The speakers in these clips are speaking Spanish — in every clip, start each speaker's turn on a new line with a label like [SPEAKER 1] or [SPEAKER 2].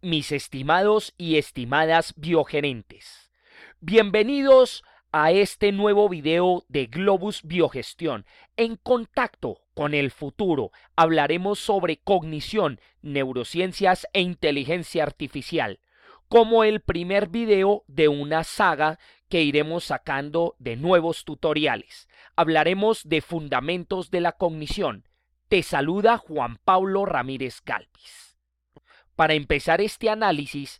[SPEAKER 1] mis estimados y estimadas biogerentes. Bienvenidos a este nuevo video de Globus Biogestión. En contacto con el futuro hablaremos sobre cognición, neurociencias e inteligencia artificial, como el primer video de una saga que iremos sacando de nuevos tutoriales. Hablaremos de fundamentos de la cognición. Te saluda Juan Pablo Ramírez Galvis. Para empezar este análisis,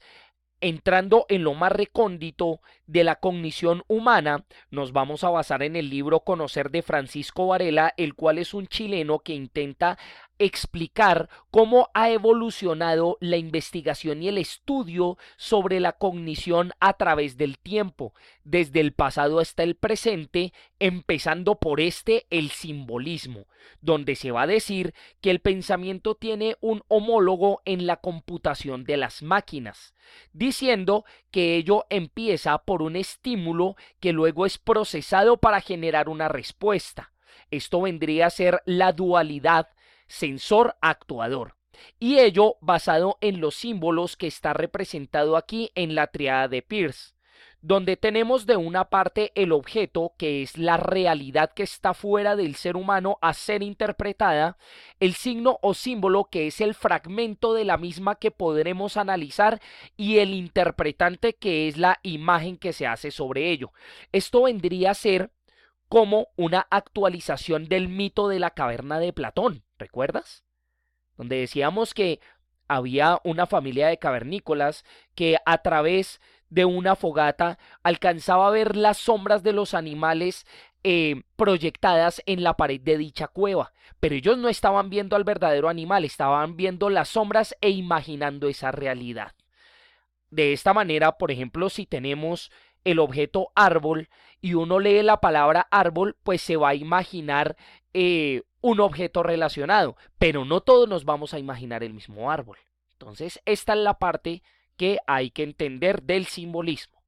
[SPEAKER 1] entrando en lo más recóndito de la cognición humana, nos vamos a basar en el libro Conocer de Francisco Varela, el cual es un chileno que intenta explicar cómo ha evolucionado la investigación y el estudio sobre la cognición a través del tiempo, desde el pasado hasta el presente, empezando por el simbolismo, donde se va a decir que el pensamiento tiene un homólogo en la computación de las máquinas, diciendo que ello empieza por un estímulo que luego es procesado para generar una respuesta. Esto vendría a ser la dualidad sensor-actuador, y ello basado en los símbolos que está representado aquí en la tríada de Peirce, donde tenemos de una parte el objeto, que es la realidad que está fuera del ser humano a ser interpretada, el signo o símbolo, que es el fragmento de la misma que podremos analizar, y el interpretante, que es la imagen que se hace sobre ello. Esto vendría a ser como una actualización del mito de la caverna de Platón, ¿recuerdas? Donde decíamos que había una familia de cavernícolas que a través de una fogata alcanzaba a ver las sombras de los animales proyectadas en la pared de dicha cueva, pero ellos no estaban viendo al verdadero animal, estaban viendo las sombras e imaginando esa realidad. De esta manera, por ejemplo, si tenemos el objeto árbol y uno lee la palabra árbol, pues se va a imaginar un objeto relacionado, pero no todos nos vamos a imaginar el mismo árbol. Entonces, esta es la parte que hay que entender del simbolismo.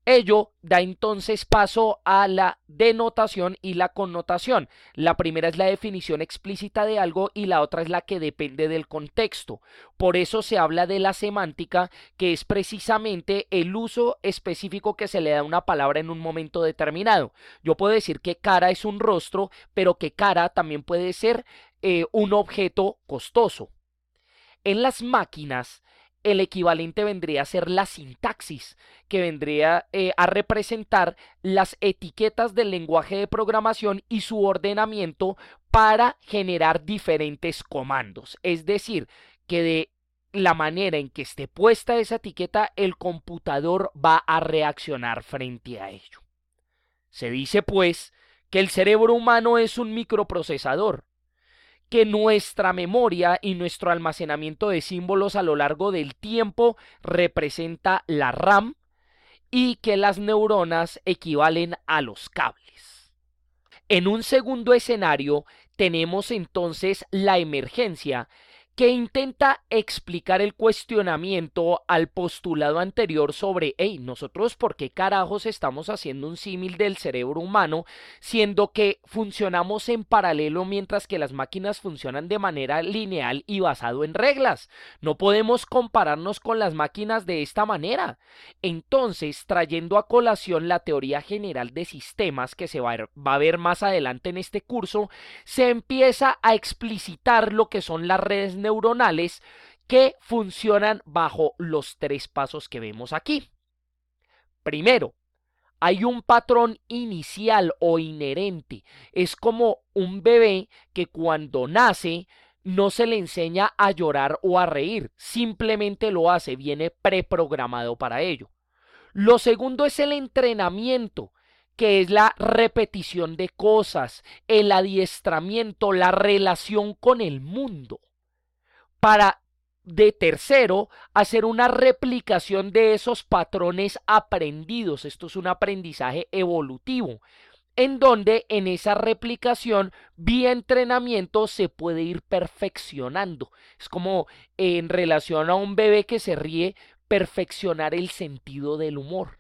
[SPEAKER 1] Ello da entonces paso a la denotación y la connotación. La primera es la definición explícita de algo y la otra es la que depende del contexto. Por eso se habla de la semántica, que es precisamente el uso específico que se le da a una palabra en un momento determinado. Yo puedo decir que cara es un rostro, pero que cara también puede ser un objeto costoso. En las máquinas, el equivalente vendría a ser la sintaxis, que vendría a representar las etiquetas del lenguaje de programación y su ordenamiento para generar diferentes comandos. Es decir, que de la manera en que esté puesta esa etiqueta, el computador va a reaccionar frente a ello. Se dice, pues, que el cerebro humano es un microprocesador, que nuestra memoria y nuestro almacenamiento de símbolos a lo largo del tiempo representa la RAM y que las neuronas equivalen a los cables. En un segundo escenario tenemos entonces la emergencia, que intenta explicar el cuestionamiento al postulado anterior sobre, hey, nosotros por qué carajos estamos haciendo un símil del cerebro humano, siendo que funcionamos en paralelo mientras que las máquinas funcionan de manera lineal y basado en reglas. No podemos compararnos con las máquinas de esta manera. Entonces, trayendo a colación la teoría general de sistemas que se va a ver más adelante en este curso, se empieza a explicitar lo que son las redes neuronales que funcionan bajo los tres pasos que vemos aquí. Primero, hay un patrón inicial o inherente. Es como un bebé que cuando nace no se le enseña a llorar o a reír, simplemente lo hace, viene preprogramado para ello. Lo segundo es el entrenamiento, que es la repetición de cosas, el adiestramiento, la relación con el mundo, para de tercero hacer una replicación de esos patrones aprendidos. Esto es un aprendizaje evolutivo, en donde en esa replicación vía entrenamiento se puede ir perfeccionando. Es como en relación a un bebé que se ríe, perfeccionar el sentido del humor.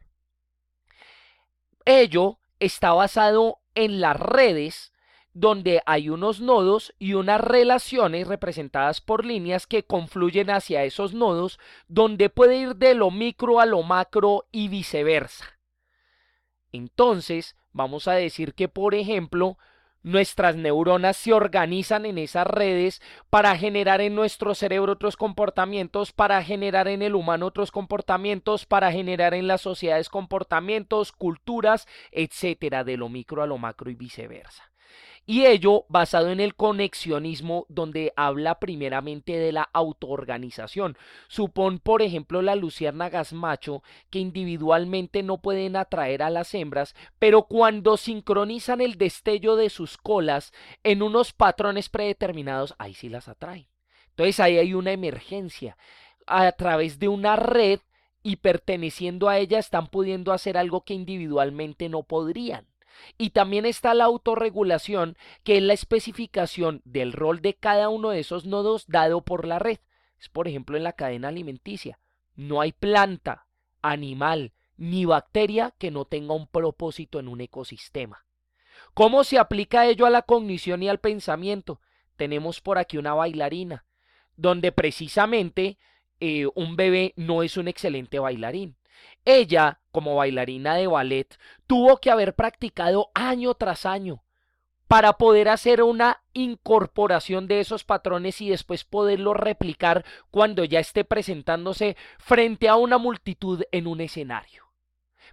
[SPEAKER 1] Ello está basado en las redes, donde hay unos nodos y unas relaciones representadas por líneas que confluyen hacia esos nodos, donde puede ir de lo micro a lo macro y viceversa. Entonces, vamos a decir que, por ejemplo, nuestras neuronas se organizan en esas redes para generar en nuestro cerebro otros comportamientos, para generar en el humano otros comportamientos, para generar en las sociedades comportamientos, culturas, etcétera, de lo micro a lo macro y viceversa. Y ello basado en el conexionismo, donde habla primeramente de la autoorganización. Supón, por ejemplo, las luciérnagas macho, que individualmente no pueden atraer a las hembras, pero cuando sincronizan el destello de sus colas en unos patrones predeterminados, ahí sí las atraen. Entonces ahí hay una emergencia. A través de una red y perteneciendo a ella están pudiendo hacer algo que individualmente no podrían. Y también está la autorregulación, que es la especificación del rol de cada uno de esos nodos dado por la red. Es, por ejemplo, en la cadena alimenticia. No hay planta, animal ni bacteria que no tenga un propósito en un ecosistema. ¿Cómo se aplica ello a la cognición y al pensamiento? Tenemos por aquí una bailarina, donde precisamente un bebé no es un excelente bailarín. Ella, como bailarina de ballet, tuvo que haber practicado año tras año para poder hacer una incorporación de esos patrones y después poderlo replicar cuando ya esté presentándose frente a una multitud en un escenario.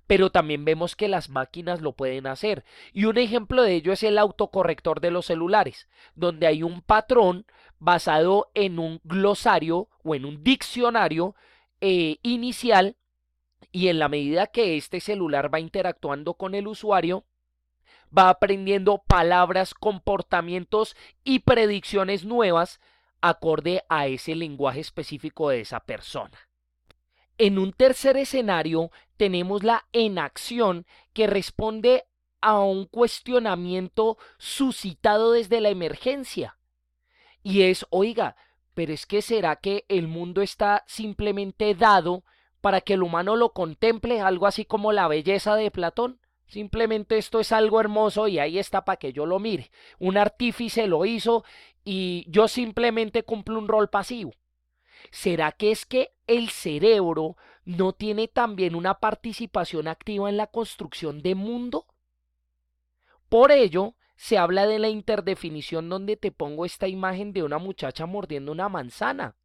[SPEAKER 1] Pero también vemos que las máquinas lo pueden hacer. Y un ejemplo de ello es el autocorrector de los celulares, donde hay un patrón basado en un glosario o en un diccionario inicial, y en la medida que este celular va interactuando con el usuario, va aprendiendo palabras, comportamientos y predicciones nuevas acorde a ese lenguaje específico de esa persona. En un tercer escenario tenemos la enacción, que responde a un cuestionamiento suscitado desde la emergencia. Y es, oiga, pero es que ¿será que el mundo está simplemente dado para que el humano lo contemple, algo así como la belleza de Platón? Simplemente esto es algo hermoso y ahí está para que yo lo mire. Un artífice lo hizo y yo simplemente cumplo un rol pasivo. ¿Será que es que el cerebro no tiene también una participación activa en la construcción de mundo? Por ello, se habla de la interdefinición, donde te pongo esta imagen de una muchacha mordiendo una manzana.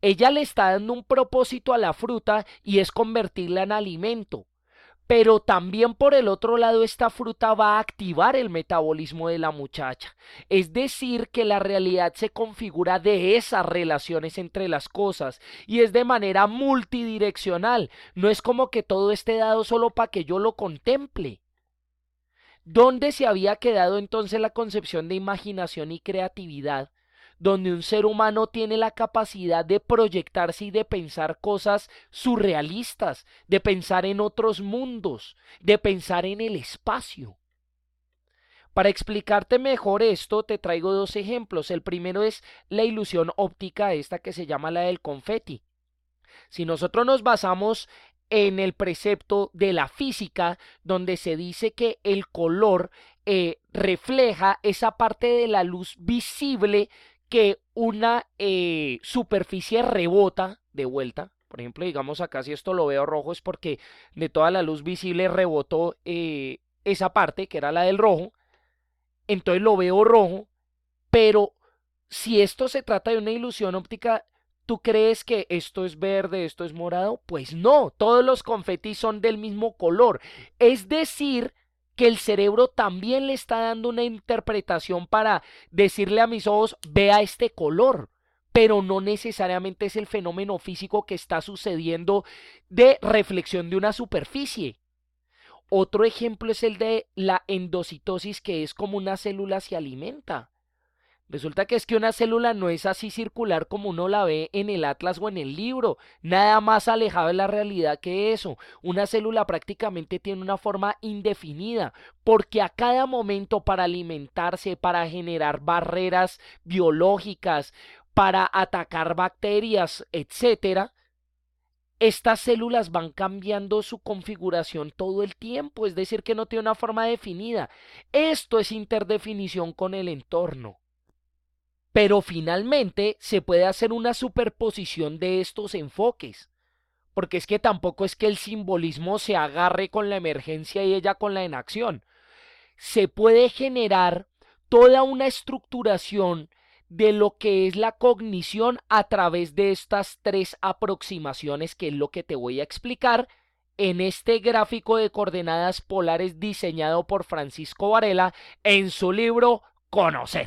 [SPEAKER 1] Ella le está dando un propósito a la fruta y es convertirla en alimento. Pero también por el otro lado, esta fruta va a activar el metabolismo de la muchacha. Es decir, que la realidad se configura de esas relaciones entre las cosas y es de manera multidireccional. No es como que todo esté dado solo para que yo lo contemple. ¿Dónde se había quedado entonces la concepción de imaginación y creatividad, donde un ser humano tiene la capacidad de proyectarse y de pensar cosas surrealistas, de pensar en otros mundos, de pensar en el espacio? Para explicarte mejor esto, te traigo dos ejemplos. El primero es la ilusión óptica, esta que se llama la del confeti. Si nosotros nos basamos en el precepto de la física, donde se dice que el color refleja esa parte de la luz visible que una superficie rebota de vuelta. Por ejemplo, digamos acá, si esto lo veo rojo, es porque de toda la luz visible rebotó esa parte, que era la del rojo. Entonces lo veo rojo, pero si esto se trata de una ilusión óptica, ¿tú crees que esto es verde, esto es morado? Pues no, todos los confetis son del mismo color. Es decir, que el cerebro también le está dando una interpretación para decirle a mis ojos, vea este color. Pero no necesariamente es el fenómeno físico que está sucediendo de reflexión de una superficie. Otro ejemplo es el de la endocitosis, que es como una célula se alimenta. Resulta que es que una célula no es así circular como uno la ve en el atlas o en el libro, nada más alejado de la realidad que eso. Una célula prácticamente tiene una forma indefinida, porque a cada momento, para alimentarse, para generar barreras biológicas, para atacar bacterias, etcétera, estas células van cambiando su configuración todo el tiempo, es decir, que no tiene una forma definida. Esto es interdefinición con el entorno. Pero finalmente se puede hacer una superposición de estos enfoques, porque es que tampoco es que el simbolismo se agarre con la emergencia y ella con la inacción. Se puede generar toda una estructuración de lo que es la cognición a través de estas tres aproximaciones, que es lo que te voy a explicar en este gráfico de coordenadas polares diseñado por Francisco Varela en su libro Conocer.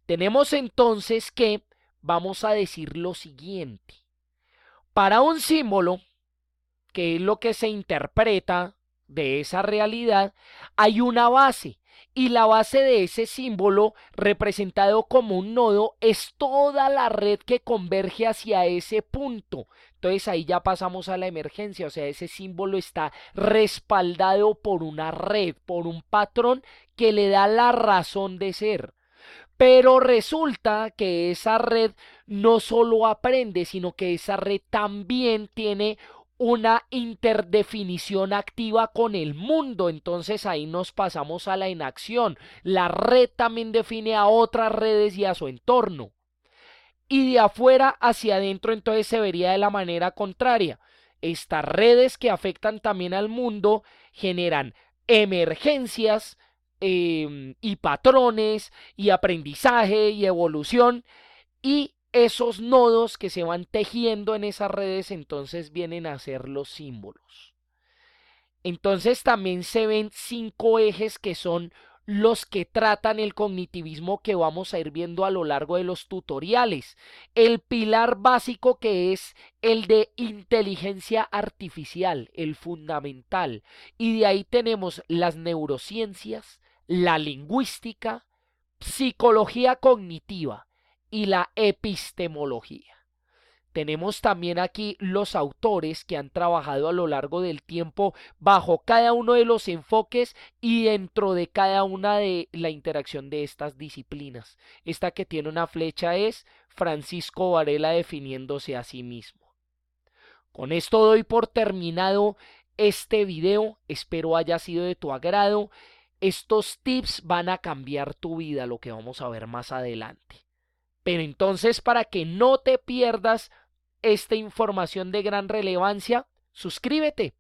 [SPEAKER 1] Tenemos entonces que vamos a decir lo siguiente. Para un símbolo, que es lo que se interpreta de esa realidad, hay una base. Y la base de ese símbolo, representado como un nodo, es toda la red que converge hacia ese punto. Entonces ahí ya pasamos a la emergencia, o sea, ese símbolo está respaldado por una red, por un patrón que le da la razón de ser. Pero resulta que esa red no solo aprende, sino que esa red también tiene una interdefinición activa con el mundo. Entonces ahí nos pasamos a la inacción. La red también define a otras redes y a su entorno. Y de afuera hacia adentro entonces se vería de la manera contraria. Estas redes que afectan también al mundo generan emergencias y patrones y aprendizaje y evolución, y esos nodos que se van tejiendo en esas redes entonces vienen a ser los símbolos. Entonces también se ven 5 ejes que son los que tratan el cognitivismo, que vamos a ir viendo a lo largo de los tutoriales. El pilar básico, que es el de inteligencia artificial, el fundamental. Y de ahí tenemos las neurociencias, la lingüística, psicología cognitiva y la epistemología. Tenemos también aquí los autores que han trabajado a lo largo del tiempo bajo cada uno de los enfoques y dentro de cada una de la interacción de estas disciplinas. Esta que tiene una flecha es Francisco Varela definiéndose a sí mismo. Con esto doy por terminado este video. Espero haya sido de tu agrado. Estos tips van a cambiar tu vida, lo que vamos a ver más adelante. Pero entonces, para que no te pierdas esta información de gran relevancia, suscríbete,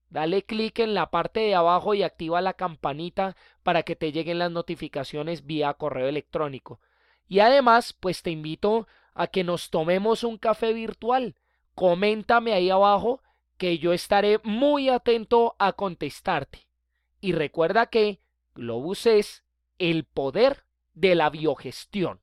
[SPEAKER 1] dale clic en la parte de abajo y activa la campanita para que te lleguen las notificaciones vía correo electrónico. Y además, pues te invito a que nos tomemos un café virtual. Coméntame ahí abajo que yo estaré muy atento a contestarte. Y recuerda que Globus es el poder de la biogestión.